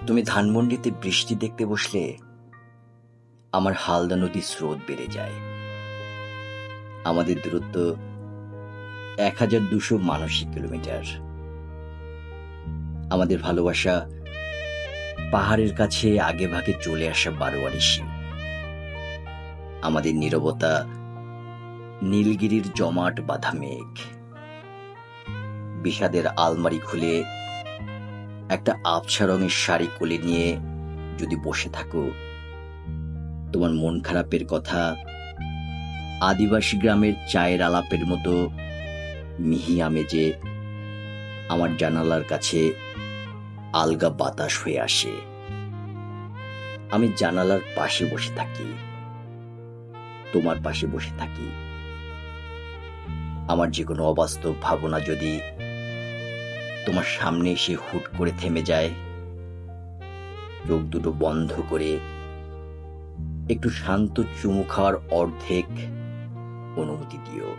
তুমি ধানমন্ডিতে বৃষ্টি দেখতে বসলে আমার হালদা নদীর স্রোত বেড়ে যায়। আমাদের দূরত্ব 1200 মানসিক কিলোমিটার। আমাদের ভালোবাসা পাহাড়ের কাছে আগে ভাগে চলে আসা বারোয়ারি শীত। আমাদের নীরবতা নীলগিরির জমাট বাঁধা মেঘ। বিষাদের আলমারি খুলে একটা আবছা রঙের শাড়ি কোলে নিয়ে যদি বসে থাকো, তোমার মন খারাপের কথা আদিবাসী গ্রামের চায়ের আলাপের মতো মিহি আমেজে আমার জানালার কাছে আলগা বাতাস হয়ে আসে। আমি জানালার পাশে বসে থাকি, তোমার পাশে বসে থাকি। আমার যে কোনো অবাস্তব ভাবনা যদি তোমার সামনে এসে হুট করে থেমে যায়, চোখ দুটো বন্ধ করে একটু শান্ত চুমু খাওয়ার অর্ধেক অনুমতি দিও।